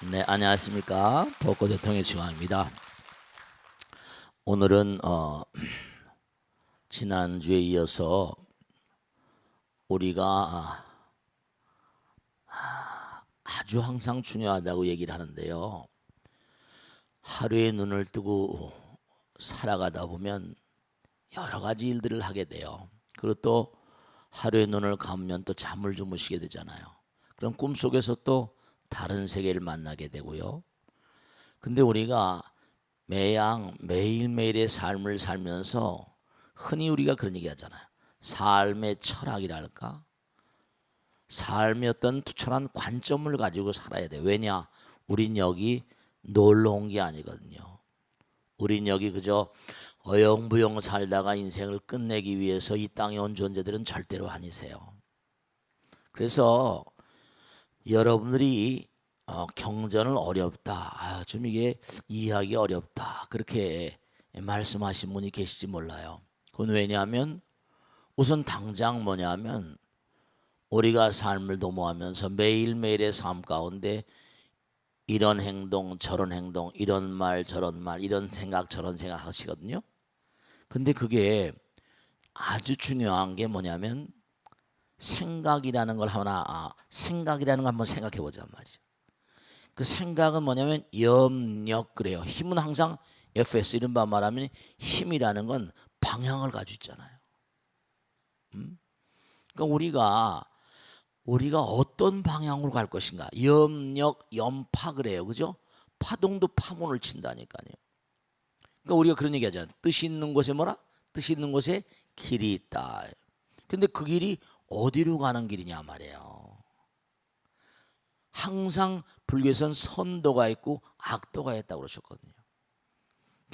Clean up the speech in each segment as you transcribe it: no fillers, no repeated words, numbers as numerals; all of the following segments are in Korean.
네, 안녕하십니까. 벚꽃대통의 중앙입니다. 오늘은 지난주에 이어서 우리가 아주 항상 중요하다고 얘기를 하는데요. 하루에 눈을 뜨고 살아가다 보면 여러 가지 일들을 하게 돼요. 그리고 또 하루에 눈을 감으면 또 잠을 주무시게 되잖아요. 그럼 꿈속에서 또 다른 세계를 만나게 되고요. 근데 우리가 매일매일의 삶을 살면서 흔히 우리가 그런 얘기 하잖아요. 삶의 철학이랄까? 삶의 어떤 투철한 관점을 가지고 살아야 돼. 왜냐? 우린 여기 놀러 온 게 아니거든요. 우린 여기 그저 어영부영 살다가 인생을 끝내기 위해서 이 땅에 온 존재들은 절대로 아니세요. 그래서 여러분들이 경전을 어렵다. 좀 이게 이해하기 어렵다. 그렇게 말씀하신 분이 계실지 몰라요. 그건 왜냐하면 우선 당장 뭐냐면 우리가 삶을 도모하면서 매일매일의 삶 가운데 이런 행동 저런 행동 이런 말 저런 말 이런 생각 저런 생각 하시거든요. 근데 그게 아주 중요한 게 뭐냐면 생각이라는 걸 생각이라는 걸 한번 생각해 보자 말이죠. 그 생각은 뭐냐면 염력 그래요. 힘은 항상 FS 이른바 말하면 힘이라는 건 방향을 가지고 있잖아요. 그러니까 우리가 어떤 방향으로 갈 것인가? 염력, 염파 그래요. 그죠? 파동도 파문을 친다니까요. 그러니까 우리가 그런 얘기 하잖아요. 뜻이 있는 곳에 뭐라? 뜻이 있는 곳에 길이 있다. 근데 그 길이 어디로 가는 길이냐 말이에요. 항상 불교에서는 선도가 있고 악도가 있다고 그러셨거든요.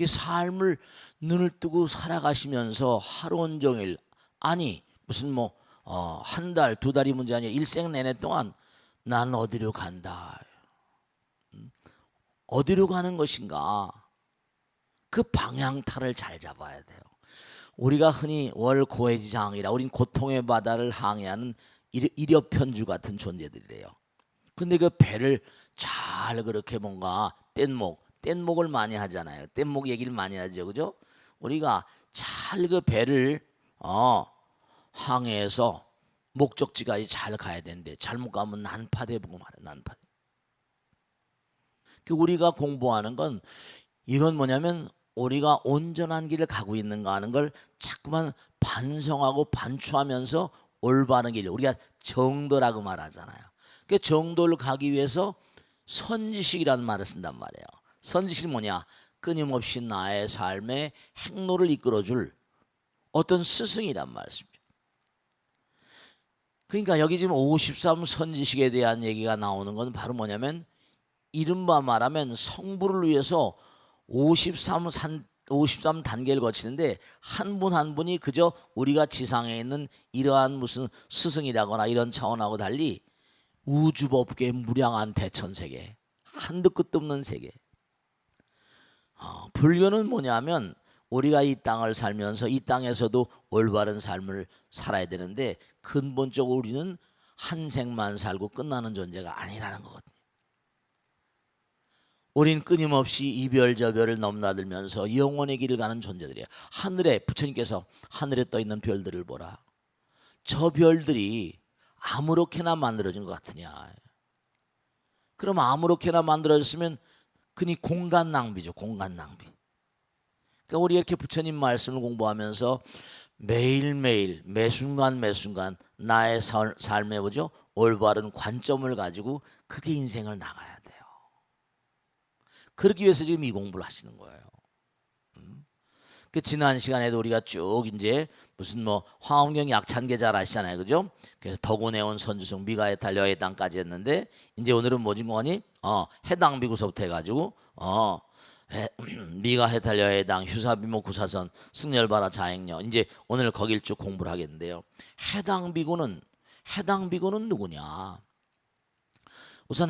삶을 눈을 뜨고 살아가시면서 하루 온종일 아니 무슨 뭐 한 달, 두 달이 문제 아니라 일생 내내 동안 나는 어디로 간다. 어디로 가는 것인가? 그 방향타를 잘 잡아야 돼요. 우리가 흔히 월고해지장이라 우린 고통의 바다를 항해하는 이력편주 같은 존재들이래요. 근데 그 배를 잘 그렇게 뭔가 뗏목을 많이 하잖아요. 뗏목 얘기를 많이 하죠. 그죠? 우리가 잘 그 배를 항해해서 목적지까지 잘 가야 되는데 잘못 가면 난파돼 보고 말이야. 난파돼. 그 우리가 공부하는 건 이건 뭐냐면 우리가 온전한 길을 가고 있는가 하는 걸 자꾸만 반성하고 반추하면서 올바른 길 우리가 정도라고 말하잖아요. 그 정도를 가기 위해서 선지식이라는 말을 쓴단 말이에요. 선지식이 뭐냐? 끊임없이 나의 삶의 행로를 이끌어줄 어떤 스승이란 말씀이죠. 그러니까 여기 지금 53 선지식에 대한 얘기가 나오는 건 바로 뭐냐면 이른바 말하면 성부를 위해서 53 단계를 거치는데 한 분 한 분이 그저 우리가 지상에 있는 이러한 무슨 스승이라거나 이런 차원하고 달리 우주법계의 무량한 대천세계 한도 끝도 없는 세계. 불교는 뭐냐면 우리가 이 땅을 살면서 이 땅에서도 올바른 삶을 살아야 되는데 근본적으로 우리는 한 생만 살고 끝나는 존재가 아니라는 거거든요. 우린 끊임없이 이별저별을 넘나들면서 영원의 길을 가는 존재들이에요. 하늘에 부처님께서 하늘에 떠 있는 별들을 보라. 저 별들이 아무렇게나 만들어진 것 같으냐. 그럼 아무렇게나 만들어졌으면 그니 공간 낭비죠. 공간 낭비. 그러니까 우리 이렇게 부처님 말씀을 공부하면서 매일매일 매순간 매순간 나의 삶에 보죠. 올바른 관점을 가지고 그렇게 인생을 나가야 돼요. 그러기 위해서 지금 이 공부를 하시는 거예요. 그 지난 시간에도 우리가 쭉 이제 무슨 뭐 화엄경 약찬계 잘 아시잖아요, 그죠? 그래서 덕운해온 선주성 미가해탈 여해당까지 했는데 이제 오늘은 뭐지 뭐니? 해당비구서부터 해가지고 미가해탈 여해당 휴사비모 구사선 승열바라 자행녀 이제 오늘 거길 쭉 공부를 하겠는데요. 해당비구는 누구냐? 우선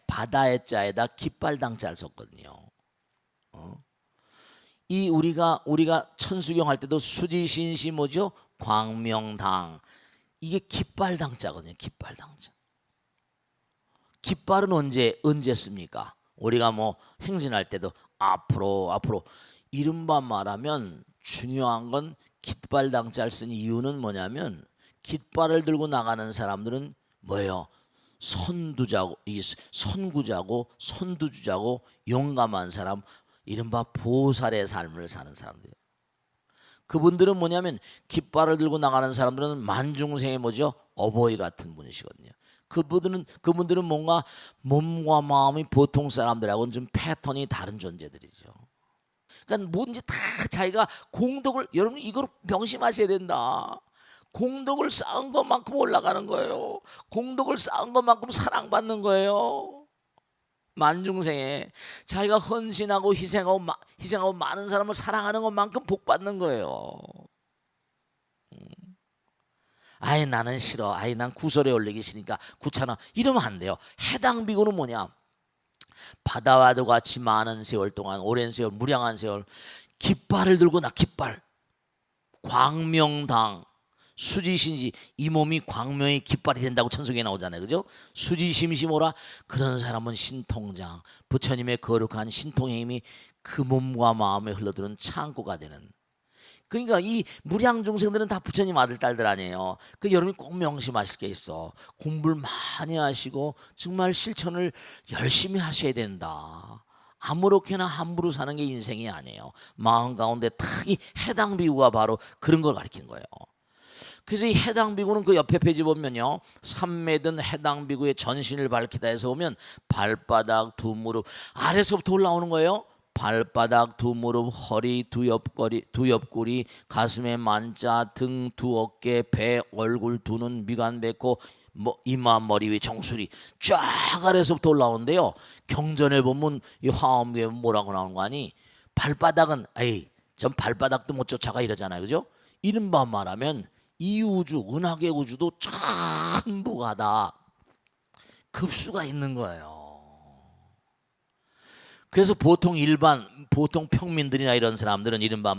바다의 자에다 깃발당자를 썼거든요. 이 우리가 천수경 할 때도 수지신시 뭐죠? 광명당 이게 깃발당자거든요. 깃발당자. 깃발은 언제 씁니까? 우리가 뭐 행진할 때도 앞으로 이른바 말하면 중요한 건 깃발 당자를 쓴 이유는 뭐냐면 깃발을 들고 나가는 사람들은 뭐예요? 선구자고 선두주자고 용감한 사람, 이른바 보살의 삶을 사는 사람들이에요. 그분들은 뭐냐면 깃발을 들고 나가는 사람들은 만중생의 뭐죠? 어버이 같은 분이시거든요. 그분들은 뭔가 몸과 마음이 보통 사람들하고는 좀 패턴이 다른 존재들이죠. 그러니까 뭔지 다 자기가 공덕을, 여러분 이걸 명심하셔야 된다. 공덕을 쌓은 것만큼 올라가는 거예요. 공덕을 쌓은 것만큼 사랑받는 거예요. 만중생에 자기가 헌신하고 희생하고 많은 사람을 사랑하는 것만큼 복 받는 거예요. 아예 나는 싫어. 아예 난 구설에 올리기 싫으니까 귀찮아. 이러면 안 돼요. 해당 비구는 뭐냐? 바다와도 같이 많은 세월 동안, 오랜 세월, 무량한 세월 깃발을 들고 깃발, 광명당, 수지신지, 이 몸이 광명의 깃발이 된다고 천성에 나오잖아요. 그죠? 수지심시모라. 그런 사람은 신통장, 부처님의 거룩한 신통의 힘이 그 몸과 마음에 흘러드는 창고가 되는. 그러니까 이 무량 중생들은 다 부처님 아들 딸들 아니에요. 그 여러분이 꼭 명심하실 게 있어. 공부를 많이 하시고 정말 실천을 열심히 하셔야 된다. 아무렇게나 함부로 사는 게 인생이 아니에요. 마음 가운데 딱 이 해당 비구가 바로 그런 걸 가리키는 거예요. 그래서 이 해당 비구는 그 옆에 페이지 보면요, 삼매든 해당 비구의 전신을 밝히다 해서 보면 발바닥, 두 무릎, 아래서부터 올라오는 거예요. 발바닥, 두 무릎, 허리, 두 옆구리, 가슴에 만자, 등, 두 어깨, 배, 얼굴, 두 눈, 미간, 배코, 이마, 머리 위, 정수리 쫙 아래서부터 올라오는데요. 경전에 보면 이 화엄경에 뭐라고 나오는 거 아니? 발바닥은 전 발바닥도 못 쫓아가 이러잖아요. 그죠? 이른바 말하면 이 우주, 은하계 우주도 전부가 다 급수가 있는 거예요. 그래서 보통 평민들이나 이런 사람들은 이른바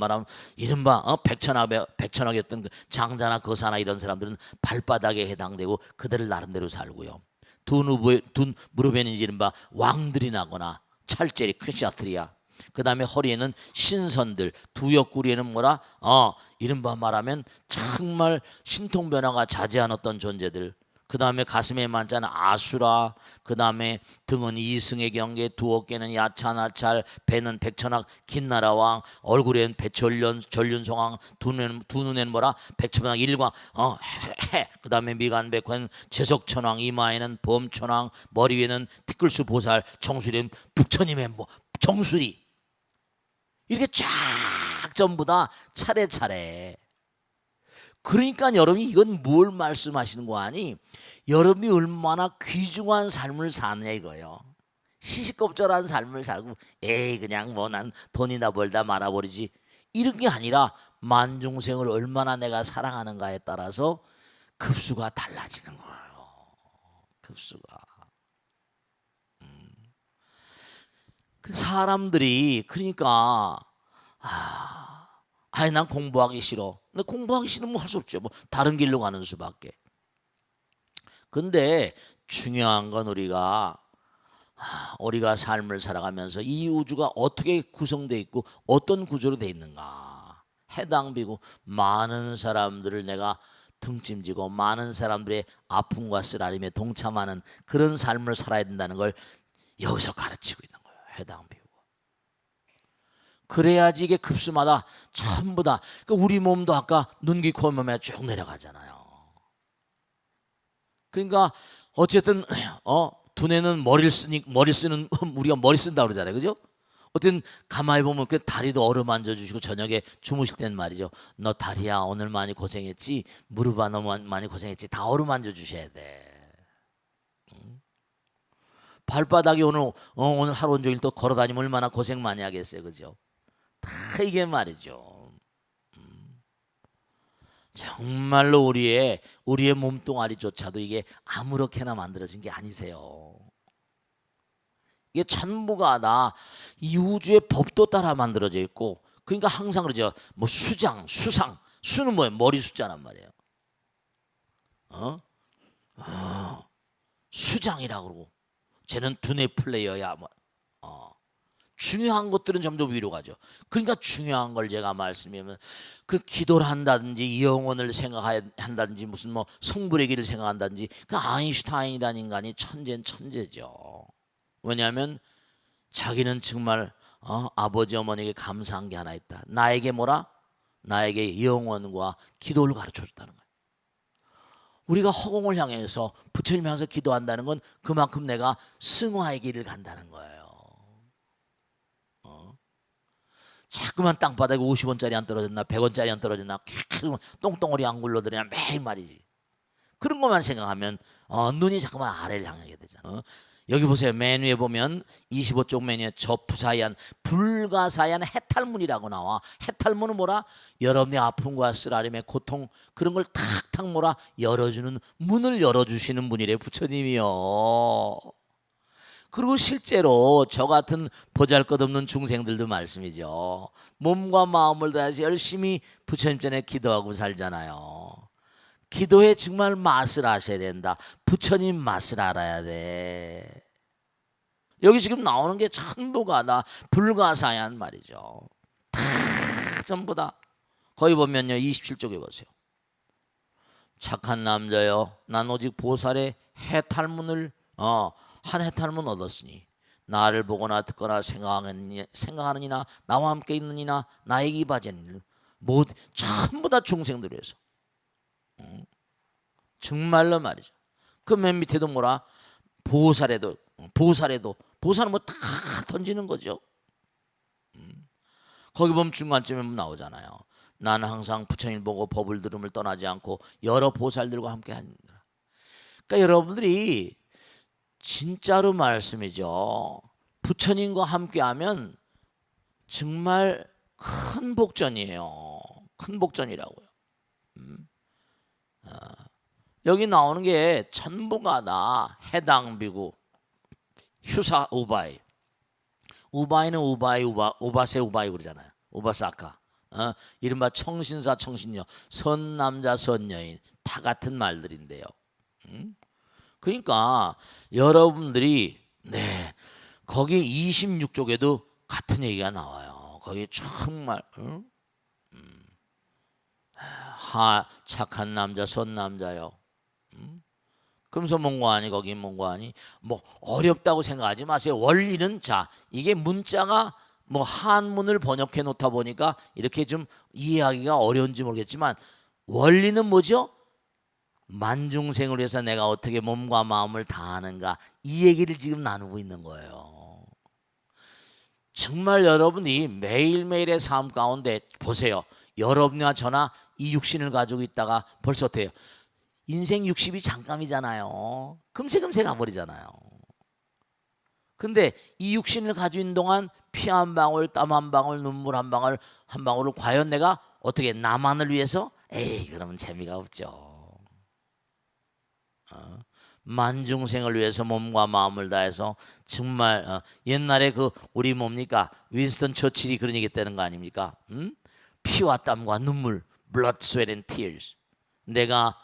백천학이었던 그 장자나 거사나 이런 사람들은 발바닥에 해당되고 그들을 나름대로 살고요. 두 무릎에는 이른바 왕들이 나거나 찰제리 크샤트리아. 그 다음에 허리에는 신선들, 두 옆구리에는 이른바 말하면 정말 신통변화가 자제한 어떤 존재들. 그 다음에 가슴에 만자는 아수라, 그 다음에 등은 이승의 경계, 두 어깨는 야차나찰, 배는 백천학 긴나라왕, 얼굴에는 전륜송왕, 두 눈에는 백천왕 일광, 그 다음에 미간 백화는 제석천왕, 이마에는 범천왕, 머리 위에는 티끌수 보살, 정수리는 북천임의 정수리. 이렇게 쫙 전부 다 차례차례. 그러니까 여러분이 이건 뭘 말씀하시는 거 아니? 여러분이 얼마나 귀중한 삶을 사느냐 이거예요. 시시껍절한 삶을 살고 그냥 난 돈이나 벌다 말아버리지, 이런 게 아니라 만중생을 얼마나 내가 사랑하는가에 따라서 급수가 달라지는 거예요. 급수가. 그 사람들이 그러니까 난 공부하기 싫어. 근데 공부하기 싫으면 할 수 없죠. 다른 길로 가는 수밖에. 근데 중요한 건 우리가 삶을 살아가면서 이 우주가 어떻게 구성되어 있고 어떤 구조로 되어 있는가. 해당 비고 많은 사람들을 내가 등짐지고 많은 사람들의 아픔과 쓰라림에 동참하는 그런 삶을 살아야 된다는 걸 여기서 가르치고 있는 거예요. 해당 비고. 그래야지 이게 급수마다 전부 다. 그러니까 우리 몸도 아까 눈, 귀, 코, 몸에 쭉 내려가잖아요. 그러니까 어쨌든 두뇌는 머리 쓰는 우리가 머리 쓴다 그러잖아요. 그죠? 어쨌든 가만히 보면 그 다리도 어루만져 주시고 저녁에 주무실 때는 말이죠. 너 다리야 오늘 많이 고생했지. 무릎아 너무 많이 고생했지. 다 어루만져 주셔야 돼. 발바닥이 오늘 하루 종일 또 걸어 다니면 얼마나 고생 많이 하겠어요. 그죠? 다 이게 말이죠. 정말로 우리의 몸뚱아리조차도 이게 아무렇게나 만들어진 게 아니세요. 이게 전부가 다 이 우주의 법도 따라 만들어져 있고, 그러니까 항상 그러죠. 수장, 수상, 수는 뭐예요? 머리 숫자란 말이에요. 수장이라고 그러고 쟤는 두뇌 플레이어야. 뭐. 중요한 것들은 점점 위로 가죠. 그러니까 중요한 걸 제가 말씀드리면 그 기도를 한다든지 영혼을 생각한다든지 무슨 뭐 성불의 길을 생각한다든지 그 아인슈타인이라는 인간이 천재는 천재죠. 왜냐하면 자기는 정말 아버지 어머니에게 감사한 게 하나 있다. 나에게 뭐라? 나에게 영혼과 기도를 가르쳐줬다는 거예요. 우리가 허공을 향해서 부처님 향해서 기도한다는 건 그만큼 내가 승화의 길을 간다는 거예요. 자꾸만 땅바닥에 50원짜리 안 떨어졌나 100원짜리 안 떨어졌나 계속 똥덩어리 안 굴러들이나 매일 말이지. 그런 것만 생각하면 눈이 자꾸만 아래를 향하게 되잖아. 여기 보세요. 맨 위에 보면 25쪽 맨 위에 저 부사한 불가사의한 해탈문이라고 나와. 해탈문은 뭐라? 여러분의 아픔과 쓰라림의 고통 그런 걸 탁탁 뭐라 열어주는 문을 열어주시는 분이래 부처님이요. 그리고 실제로 저 같은 보잘것없는 중생들도 말씀이죠. 몸과 마음을 다해서 열심히 부처님 전에 기도하고 살잖아요. 기도에 정말 맛을 아셔야 된다. 부처님 맛을 알아야 돼. 여기 지금 나오는 게 전부가 다 불가사의한 말이죠. 다 전부 다. 거기 보면요 27쪽에 보세요. 착한 남자여 난 오직 보살의 해탈문을 한 해탈문 얻었으니 나를 보거나 듣거나 생각하느니나 나와 함께 있느니나 나에게 이바지는 모두 전부 다 중생들을 위해서. 정말로 말이죠. 그 맨 밑에도 뭐라? 보살에도 보살은 뭐 다 던지는 거죠. 거기 보면 중간쯤에 나오잖아요. 나는 항상 부처님 보고 법을 들음을 떠나지 않고 여러 보살들과 함께 하니라. 그러니까 여러분들이 진짜로 말씀이죠. 부처님과 함께하면 정말 큰 복전이에요. 큰 복전이라고요. 여기 나오는 게 전부가 다 해당비고 휴사 우바이. 우바이는 우바세 우바이 그러잖아요. 우바사카. 이른바 청신사 청신녀, 선남자 선여인 다 같은 말들인데요. 그러니까 여러분들이 거기 26쪽에도 같은 얘기가 나와요. 거기 정말 착한 남자 선남자요. 그러면서 뭔가 아니 거기 뭔가 아니 뭐 어렵다고 생각하지 마세요. 원리는 자 이게 문자가 뭐 한문을 번역해 놓다 보니까 이렇게 좀 이해하기가 어려운지 모르겠지만 원리는 뭐죠? 만중생을 위해서 내가 어떻게 몸과 마음을 다하는가 이 얘기를 지금 나누고 있는 거예요. 정말 여러분이 매일매일의 삶 가운데 보세요. 여러분과 저나 이 육신을 가지고 있다가 벌써 어때요? 인생 60이 잠깐이잖아요. 금세금세 가버리잖아요. 근데 이 육신을 가지고 있는 동안 피 한 방울, 땀 한 방울, 눈물 한 방울 한 방울을 과연 내가 어떻게 나만을 위해서? 에이 그러면 재미가 없죠. 만중생을 위해서 몸과 마음을 다해서 정말 옛날에 그 우리 뭡니까 윈스턴 처칠이 그런 얘기 했다는 거 아닙니까? 피와 땀과 눈물, blood, sweat and tears. 내가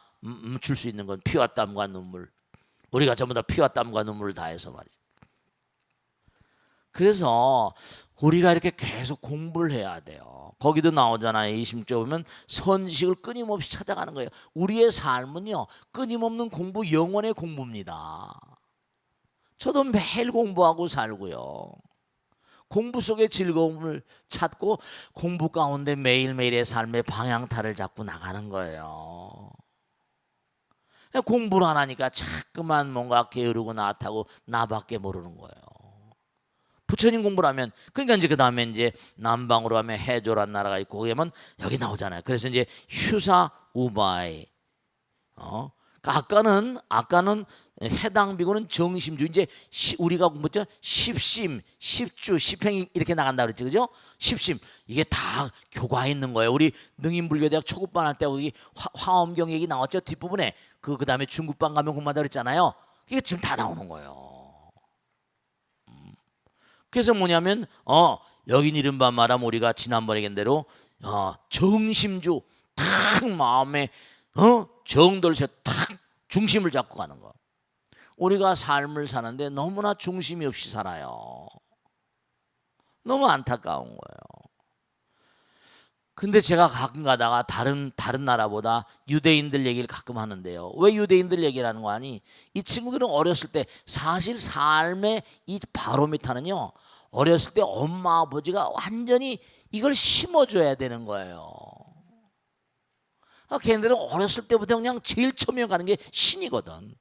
줄 수 있는 건 피와 땀과 눈물. 우리가 전부 다 피와 땀과 눈물을 다해서 말이죠. 그래서 우리가 이렇게 계속 공부를 해야 돼요. 거기도 나오잖아요. 26절 보면 선식을 끊임없이 찾아가는 거예요. 우리의 삶은요 끊임없는 공부, 영혼의 공부입니다. 저도 매일 공부하고 살고요. 공부 속의 즐거움을 찾고 공부 가운데 매일매일의 삶의 방향타를 잡고 나가는 거예요. 공부를 안 하니까 자꾸만 뭔가 게으르고 나타고 나밖에 모르는 거예요. 부처님 공부를 하면 그러니까 이제 그 다음에 이제 남방으로 하면 해조란 나라가 있고 거기 하면 여기 나오잖아요. 그래서 이제 휴사 우바이. 그러니까 아까는 해당 비고는 정심주 이제 우리가 공부했죠. 십심, 십주, 십행이 이렇게 나간다 그랬지, 그죠? 십심 이게 다 교과에 있는 거예요. 우리 능인불교대학 초급반 할 때 거기 화엄경 얘기 나왔죠 뒷부분에 그 다음에 중급반 가면 공부한다 그랬잖아요. 이게 지금 다 나오는 거예요. 그래서 뭐냐면 여긴 이른바 말하면 우리가 지난번에 얘기한 대로 정심주 딱 마음에 정돌서 딱 중심을 잡고 가는 거. 우리가 삶을 사는데 너무나 중심이 없이 살아요. 너무 안타까운 거예요. 근데 제가 가끔 가다가 다른 나라보다 유대인들 얘기를 가끔 하는데요. 왜 유대인들 얘기를 하는 거 아니? 이 친구들은 어렸을 때 사실 삶의 이 바로미터는요. 어렸을 때 엄마 아버지가 완전히 이걸 심어줘야 되는 거예요. 걔네들은 어렸을 때부터 그냥 제일 처음에 가는 게 신이거든.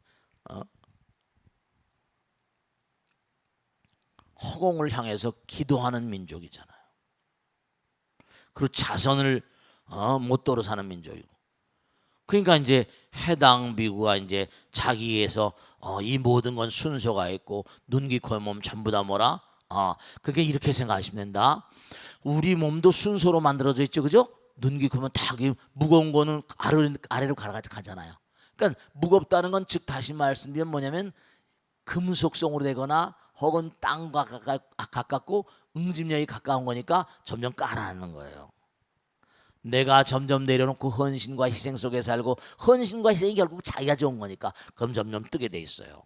허공을 향해서 기도하는 민족이잖아요. 그리고 자선을 못 도로 사는 민족이고. 그러니까 이제 해당 비구가 이제 자기에서 이 모든 건 순서가 있고 눈, 귀, 코, 몸 전부 다 뭐라? 그게 이렇게 생각하시면 된다. 우리 몸도 순서로 만들어져 있죠, 그죠? 눈, 귀, 코, 몸 다 무거운 거는 아래로 가잖아요. 그러니까 무겁다는 건 즉 다시 말씀드리면 뭐냐면 금속성으로 되거나 혹은 땅과 가깝고 응집력이 가까운 거니까 점점 깔아앉는 거예요. 내가 점점 내려놓고 헌신과 희생 속에 살고 헌신과 희생이 결국 자기가 좋은 거니까 그럼 점점 뜨게 돼 있어요.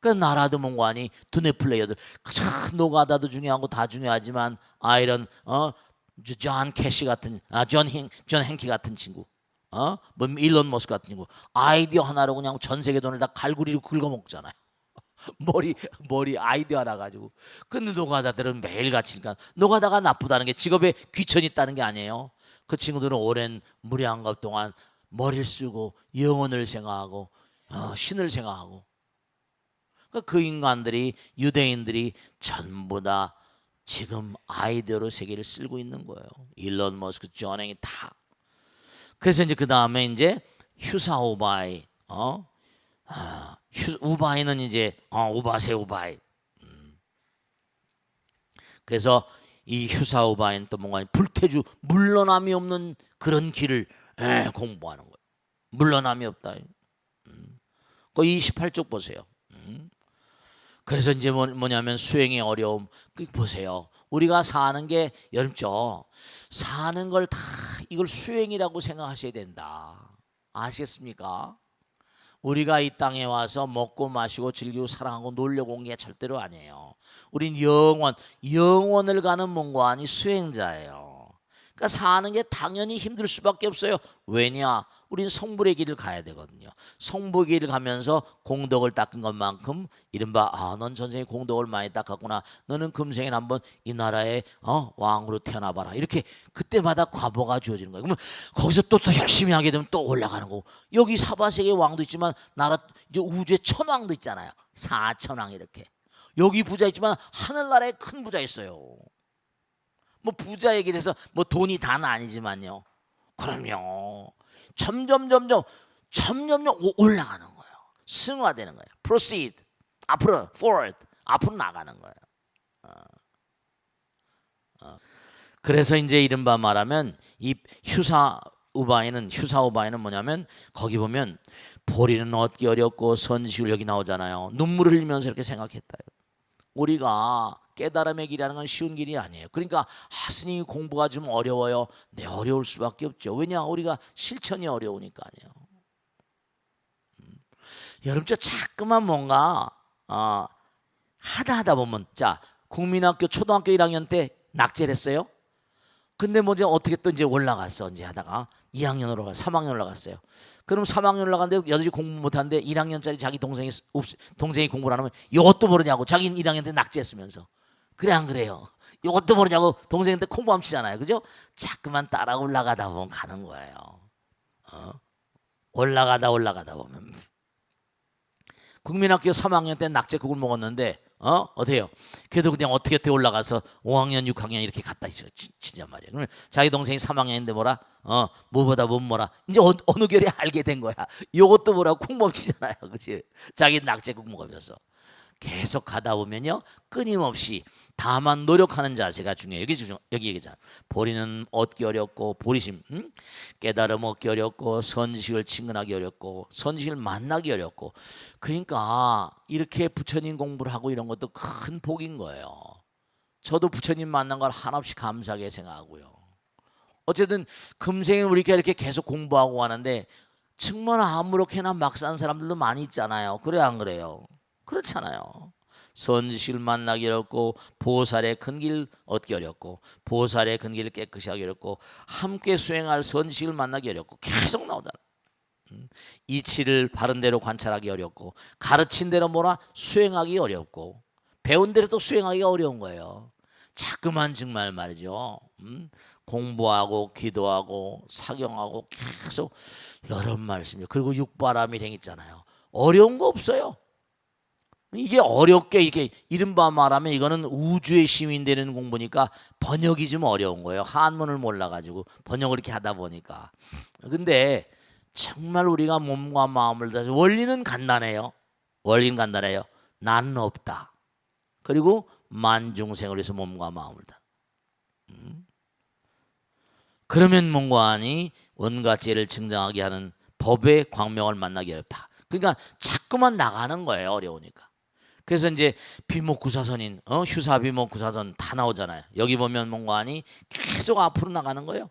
그러니까 나라도 뭔가니 두뇌 플레이어들 노가다도 중요하고 다 중요하지만 이런 존 캐시 같은 존 행키 같은 친구 뭐 일론 머스크 같은 친구 아이디어 하나로 그냥 전 세계 돈을 다 갈구리로 긁어먹잖아요. 머리 아이디어 하나 가지고. 근데 노가다들은 매일같이 그러니까 노가다가 나쁘다는 게 직업에 귀천이 있다는 게 아니에요. 그 친구들은 오랜 무량겁 동안 머리를 쓰고 영혼을 생각하고 신을 생각하고. 그러니까 그 인간들이 유대인들이 전부 다 지금 아이디어로 세계를 쓸고 있는 거예요. 일론 머스크, 존 행이 다. 그래서 이제 그 다음에 이제 휴사 우바이 우바이는 이제 우바세 우바이. 그래서 이 휴사 우바이는 또 뭔가 불태주 물러남이 없는 그런 길을 공부하는 거예요. 물러남이 없다. 그 28쪽 보세요. 그래서 이제 뭐냐면 수행의 어려움. 보세요. 우리가 사는 게 여름죠. 사는 걸 다 이걸 수행이라고 생각하셔야 된다. 아시겠습니까? 우리가 이 땅에 와서 먹고 마시고 즐기고 사랑하고 놀려고 온 게 절대로 아니에요. 우린 영원을 가는 문관이 수행자예요. 그러니까 사는 게 당연히 힘들 수밖에 없어요. 왜냐? 우린 성불의 길을 가야 되거든요. 성불의 길을 가면서 공덕을 닦은 것만큼 이른바 넌 전생에 공덕을 많이 닦았구나. 너는 금생에 한번 이 나라의 왕으로 태어나봐라. 이렇게 그때마다 과보가 주어지는 거예요. 그러면 거기서 또 열심히 하게 되면 또 올라가는 거고. 여기 사바세계 왕도 있지만 나라 이제 우주의 천왕도 있잖아요. 사천왕 이렇게. 여기 부자 있지만 하늘나라에 큰 부자 있어요. 뭐 부자 얘기를 해서 뭐 돈이 다는 아니지만요. 그럼요. 점점 올라가는 거예요. 승화되는 거예요. proceed 앞으로 forward 앞으로 나가는 거예요. 그래서 이제 이른바 말하면 이 휴사 우바이는 뭐냐면 거기 보면 보리는 얻기 어렵고 선지식을 여기 나오잖아요. 눈물을 흘리면서 이렇게 생각했다. 우리가 깨달음의 길이라는 건 쉬운 길이 아니에요. 그러니까 스님이 공부가 좀 어려워요. 네, 어려울 수밖에 없죠. 왜냐? 우리가 실천이 어려우니까 아니에요. 여러분 자꾸만 뭔가 하다 보면 국민학교 초등학교 1학년 때 낙제를 했어요. 근데 뭐 이제 어떻게 또 이제 올라갔어. 이제 하다가 2학년으로 3학년 올라갔어요. 그럼 3학년 올라갔는데 여전히 공부 못하는데 1학년짜리 자기 동생이 공부를 안 하면 이것도 모르냐고. 자기는 1학년 때 낙제했으면서. 그래 안 그래요? 이것도 모르냐고 동생한테 콩밤 치잖아요. 그죠? 자꾸만 따라 올라가다 보면 가는 거예요. 올라가다 보면 국민학교 3학년 때 낙제국을 먹었는데 어때요? 그래도 그냥 어떻게 올라가서 5학년 6학년 이렇게 갔다 진짜 말이에요. 그러면 자기 동생이 3학년인데 뭐라 뭐보다 못 뭐라 이제 어느 결에 알게 된 거야. 이것도 뭐라고 콩밥 치잖아요. 그치? 자기 낙제국 먹으면서 계속 가다 보면요 끊임없이 다만 노력하는 자세가 중요해요. 여기 얘기잖아. 보리는 얻기 어렵고 보리심 깨달음 얻기 어렵고 선지식을 친근하기 어렵고 선지식을 만나기 어렵고. 그러니까 이렇게 부처님 공부를 하고 이런 것도 큰 복인 거예요. 저도 부처님 만난 걸 한없이 감사하게 생각하고요. 어쨌든 금생에 우리가 이렇게 계속 공부하고 하는데 정말 아무렇게나 막 사는 사람들도 많이 있잖아요. 그래 안 그래요? 그렇잖아요. 선지식을 만나기 어렵고 보살의 큰 길 얻기 어렵고 보살의 큰 길을 깨끗이 하기 어렵고 함께 수행할 선지식을 만나기 어렵고 계속 나오잖아요. 이치를 바른 대로 관찰하기 어렵고 가르친 대로 뭐라 수행하기 어렵고 배운 대로 또 수행하기가 어려운 거예요. 자꾸만 정말 말이죠. 공부하고 기도하고 사경하고 계속 여러 말씀이요. 그리고 육바람 일행 있잖아요. 어려운 거 없어요. 이게 어렵게 이게 이른바 말하면 이거는 우주의 시민 되는 공부니까 번역이 좀 어려운 거예요. 한문을 몰라가지고 번역을 이렇게 하다 보니까. 근데 정말 우리가 몸과 마음을 다해서 원리는 간단해요. 원리는 간단해요. 나는 없다. 그리고 만중생을 위해서 몸과 마음을 다. 그러면 뭔가하니 온갖 죄를 증정하게 하는 법의 광명을 만나기 어렵다. 그러니까 자꾸만 나가는 거예요. 어려우니까. 그래서 이제 비목구사선인 휴사비목구사선 다 나오잖아요. 여기 보면 뭔가하니 계속 앞으로 나가는 거예요.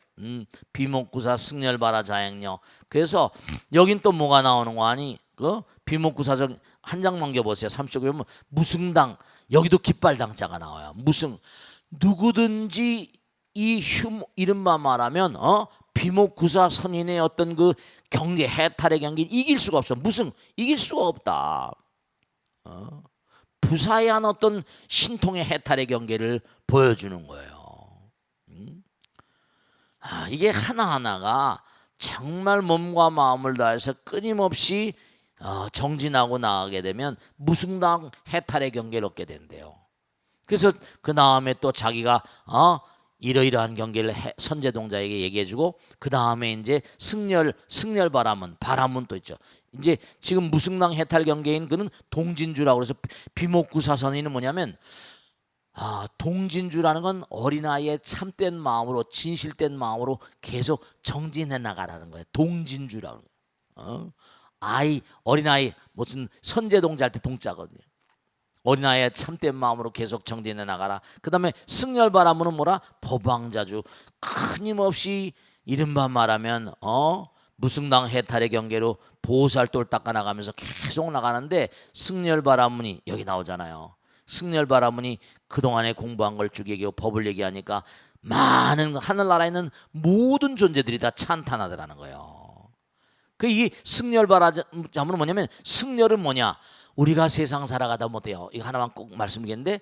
비목구사 승렬바라 자행녀. 그래서 여긴 또 뭐가 나오는 거 아니? 그 비목구사선 한 장 넘겨보세요. 3쪽에 보면 무승당. 여기도 깃발당자가 나와요. 무승. 누구든지 이 이른바 말하면 비목구사 선인의 어떤 그 경계 해탈의 경기를 이길 수가 없어. 무슨 이길 수가 없다. 부사한 어떤 신통의 해탈의 경계를 보여주는 거예요. 이게 하나하나가 정말 몸과 마음을 다해서 끊임없이 정진하고 나가게 되면 무승당 해탈의 경계를 얻게 된대요. 그래서 그 다음에 또 자기가 이러이러한 경계를 선제동자에게 얘기해주고 그 다음에 이제 승렬 바람은 또 있죠. 이제 지금 무승당 해탈 경계인 그는 동진주라고 해서 비목구사선인은 뭐냐면 동진주라는 건 어린아이의 참된 마음으로 진실된 마음으로 계속 정진해 나가라는 거예요. 동진주라는 거예요. 어린아이 무슨 선제동자 할 때 동자거든요. 어린아이의 참된 마음으로 계속 정진해 나가라. 그 다음에 승열바람은 뭐라? 법왕자주. 끊임없이 이른바 말하면 무승당 해탈의 경계로 보살돌 닦아나가면서 계속 나가는데 승열바람문이 여기 나오잖아요. 승열바람문이 그동안에 공부한 걸 쭉 얘기하고 법을 얘기하니까 많은 하늘나라에 있는 모든 존재들이 다 찬탄하더라는 거예요. 이 승열바람은 뭐냐면 승열은 뭐냐? 우리가 세상 살아가다 못해요. 이거 하나만 꼭 말씀드리겠는데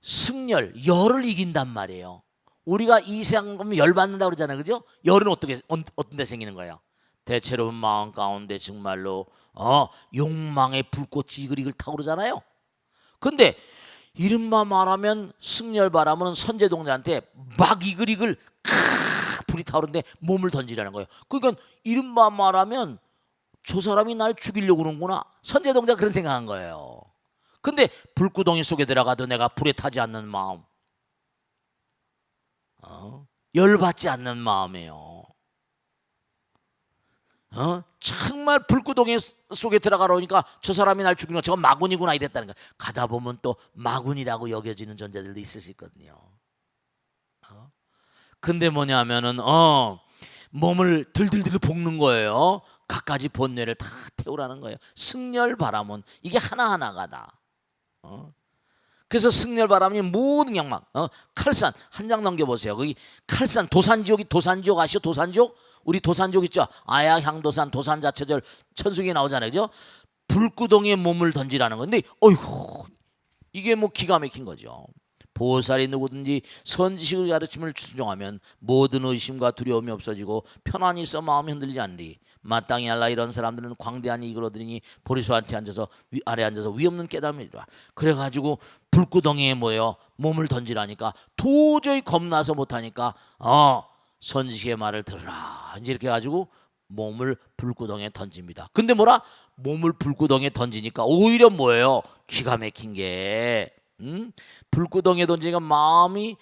승열, 열을 이긴단 말이에요. 우리가 이 세상 보면 열 받는다 그러잖아요. 그죠? 열은 어떤 데 생기는 거예요? 대체로 마음 가운데 정말로 욕망의 불꽃이 이글이글 타고 그러잖아요. 근데 이른바 말하면 승열바람은 선제동자한테 막 이글이글 불이 타오르는데 몸을 던지라는 거예요. 그러니까 이른바 말하면 저 사람이 날 죽이려고 그러는구나. 선제동자가 그런 생각한 거예요. 근데 불구덩이 속에 들어가도 내가 불에 타지 않는 마음, 열받지 않는 마음이에요. 정말 불구덩이 속에 들어가려니까 저 사람이 날 죽이는 거 저건 마군이구나 이랬다는 거예요. 가다 보면 또 마군이라고 여겨지는 존재들도 있을 수 있거든요. 근데 뭐냐면은 몸을 들들들 볶는 거예요. 갖가지 본뇌를 다 태우라는 거예요. 승열바람은 이게 하나하나가 다. 그래서 승열바람이 모든 경막 칼산 한 장 넘겨보세요. 거기 칼산 도산지옥 아시죠? 도산지옥? 우리 도산지옥 있죠? 아야향도산 도산자체절 천수기 나오잖아요. 그죠? 불구덩이에 몸을 던지라는 건데 어이구 이게 뭐 기가 막힌 거죠. 보살이 누구든지 선지식의 가르침을 순종하면 모든 의심과 두려움이 없어지고 편안히 있어 마음이 흔들리지 않으리. 마땅히 알라. 이런 사람들은 광대한 이익을 얻으니 보리수한테 아래 앉아서 위없는 깨달음이 있다. 그래가지고 불구덩이에 몸을 던지라니까 도저히 겁나서 못하니까 선지식의 말을 들으라. 이제 이렇게 해가지고 몸을 불구덩이에 던집니다. 근데 뭐라? 몸을 불구덩이에 던지니까 오히려 뭐예요? 기가 막힌 게 불구덩이에 던지니까 마음이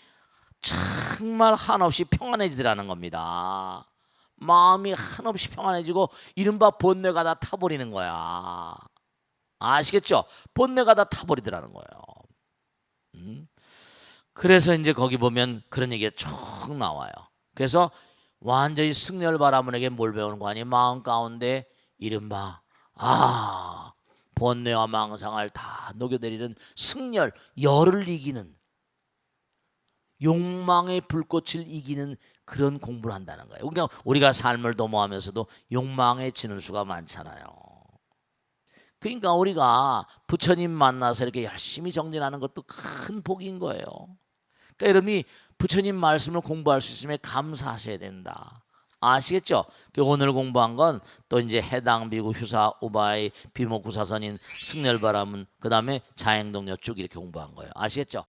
정말 한없이 평안해지더라는 겁니다. 마음이 한없이 평안해지고 이른바 본뇌가 다 타버리는 거야. 아시겠죠? 본뇌가 다 타버리더라는 거예요. 그래서 이제 거기 보면 그런 얘기가 쭉 나와요. 그래서 완전히 승열 바라문에게 뭘 배우는 거 아니? 마음 가운데 이른바 번뇌와 망상을 다 녹여내리는 승열, 열을 이기는, 욕망의 불꽃을 이기는 그런 공부를 한다는 거예요. 그러니까 우리가 삶을 도모하면서도 욕망에 지는 수가 많잖아요. 그러니까 우리가 부처님 만나서 이렇게 열심히 정진하는 것도 큰 복인 거예요. 그러니까 여러분이 부처님 말씀을 공부할 수 있으면 감사하셔야 된다. 아시겠죠? 오늘 공부한 건 또 이제 해당, 비구, 휴사, 우바이, 비목구사선인, 승열바람은, 그 다음에 자행동료 쭉 이렇게 공부한 거예요. 아시겠죠?